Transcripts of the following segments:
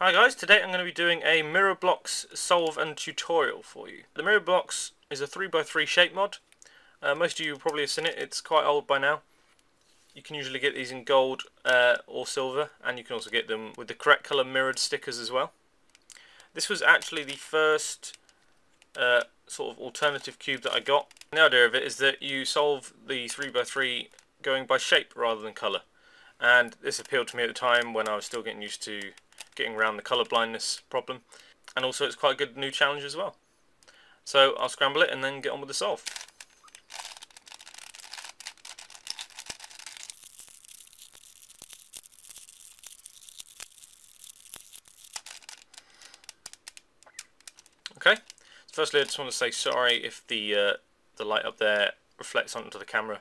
Hi guys, today I'm going to be doing a mirror blocks solve and tutorial for you. The mirror blocks is a 3x3 shape mod. Most of you probably have seen it, it's quite old by now. You can usually get these in gold or silver, and you can also get them with the correct colour mirrored stickers as well. This was actually the first sort of alternative cube that I got. The idea of it is that you solve the 3x3 going by shape rather than colour. And this appealed to me at the time when I was still getting used to getting around the colour blindness problem, and also it's quite a good new challenge as well. So I'll scramble it and then get on with the solve. Okay, so firstly I just want to say sorry if the light up there reflects onto the camera.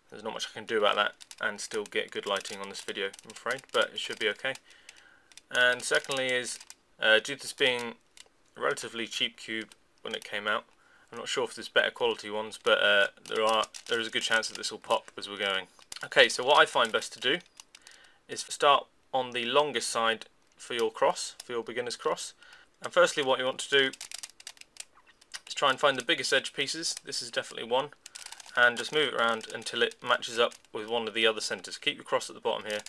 There's not much I can do about that and still get good lighting on this video, I'm afraid, but it should be okay. And secondly is, due to this being a relatively cheap cube when it came out, I'm not sure if there's better quality ones, but there is a good chance that this will pop as we're going. Okay, so what I find best to do is start on the longest side for your cross, for your beginner's cross. And firstly what you want to do is try and find the biggest edge pieces. This is definitely one, and just move it around until it matches up with one of the other centres. Keep your cross at the bottom here,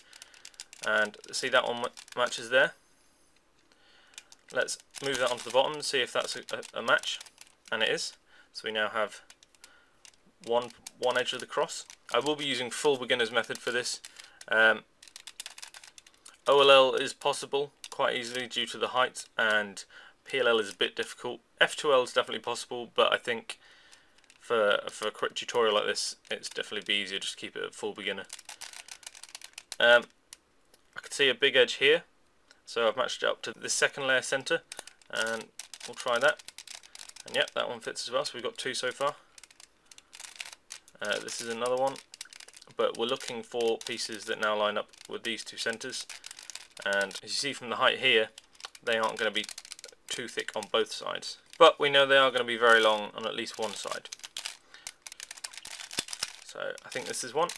and see that one matches there. Let's move that onto the bottom and see if that's a match, and it is. So we now have one edge of the cross. I will be using full beginner's method for this. OLL is possible quite easily due to the height, and PLL is a bit difficult. F2L is definitely possible, but I think for a quick tutorial like this, it's definitely be easier just to keep it at full beginner. I can see a big edge here, so I've matched it up to this second layer centre, and we'll try that. And yep, that one fits as well, so we've got two so far. This is another one, but we're looking for pieces that now line up with these two centres, and as you see from the height here, they aren't going to be too thick on both sides, but we know they are going to be very long on at least one side. So I think this is one.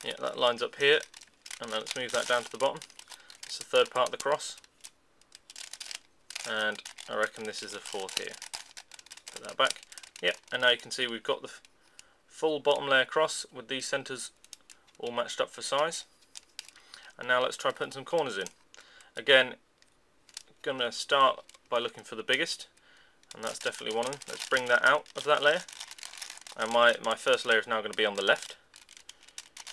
Yeah, that lines up here, and then let's move that down to the bottom. It's the third part of the cross, and I reckon this is the fourth here. Put that back. Yep, and now you can see we've got the full bottom layer cross with these centres all matched up for size. And now let's try putting some corners in. Again, going to start by looking for the biggest, and that's definitely one of them. Let's bring that out of that layer, and my first layer is now going to be on the left.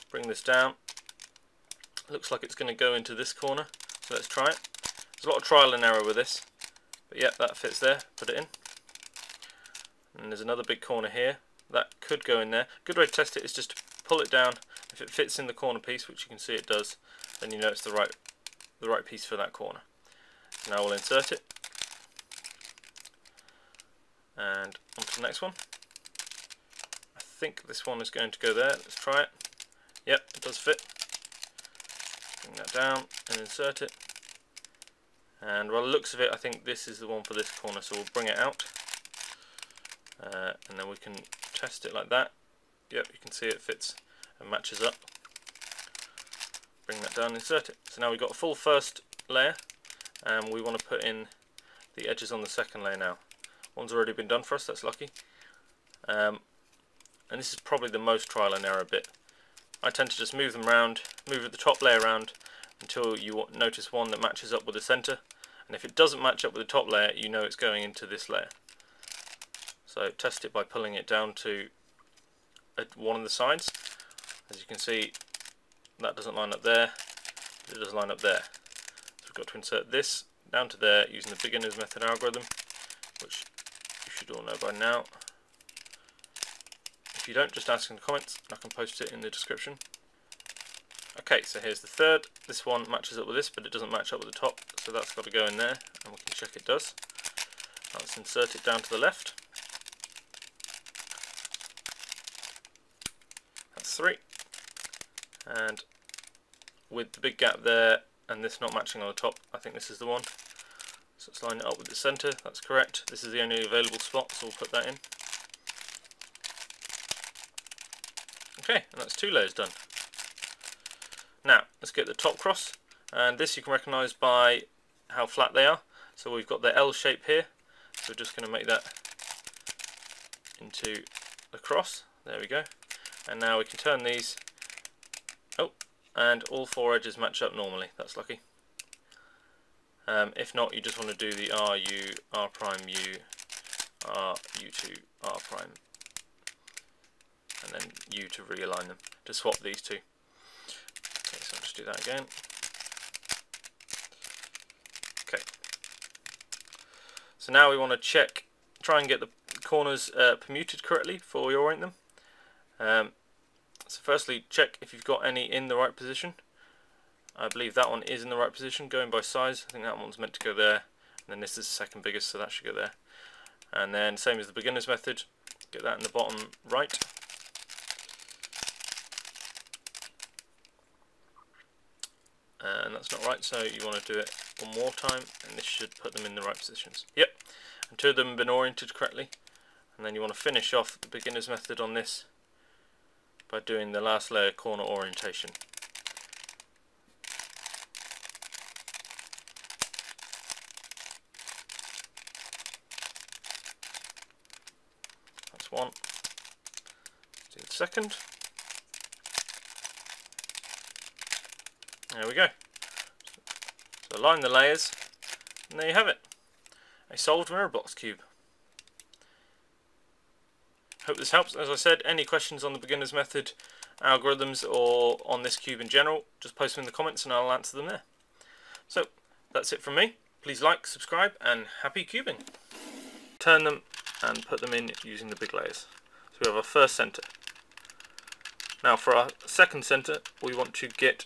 Bring this down. Looks like it's going to go into this corner, so let's try it. There's a lot of trial and error with this, but yeah, that fits there. Put it in. And there's another big corner here that could go in there. Good way to test it is just to pull it down. If it fits in the corner piece, which you can see it does, then you know it's the right piece for that corner. So now we'll insert it, and on to the next one. I think this one is going to go there. Let's try it. Yep, it does fit. Bring that down and insert it. And by the looks of it, I think this is the one for this corner, so we'll bring it out. And then we can test it like that. Yep, you can see it fits and matches up. Bring that down, insert it. So now we've got a full first layer, and we want to put in the edges on the second layer now. One's already been done for us, that's lucky. And this is probably the most trial and error bit. I tend to just move them around, move the top layer around until you notice one that matches up with the centre, and if it doesn't match up with the top layer, you know it's going into this layer. So test it by pulling it down to one of the sides. As you can see, that doesn't line up there, but it does line up there. So we've got to insert this down to there using the beginner's method algorithm, which you should all know by now. If you don't, just ask in the comments, and I can post it in the description. Okay, so here's the third. This one matches up with this, but it doesn't match up with the top, so that's got to go in there, and we can check it does. Now let's insert it down to the left. That's three. And with the big gap there, and this not matching on the top, I think this is the one. So let's line it up with the centre, that's correct. This is the only available spot, so we'll put that in. Okay, and that's two layers done. Now, let's get the top cross, and this you can recognise by how flat they are. So we've got the L shape here, so we're just going to make that into the cross. There we go. And now we can turn these, and all four edges match up normally. That's lucky. If not, you just want to do the R, U, R prime, U, R, U2, R prime, and then U to realign them, to swap these two. Okay, so I'll just do that again. Okay. So now we want to try and get the corners permuted correctly before we orient them. So firstly, check if you've got any in the right position. I believe that one is in the right position, going by size. I think that one's meant to go there, and then this is the second biggest, so that should go there. And then same as the beginner's method, get that in the bottom right. And that's not right, so you want to do it one more time, and this should put them in the right positions. Yep, and two of them have been oriented correctly. And then you want to finish off the beginner's method on this by doing the last layer corner orientation. That's one. Do the second. There we go. So align the layers, and there you have it. A solved mirror box cube. Hope this helps. As I said, any questions on the beginner's method, algorithms, or on this cube in general, just post them in the comments and I'll answer them there. So that's it from me. Please like, subscribe, and happy cubing. Turn them and put them in using the big layers. So we have our first center. Now for our second center, we want to get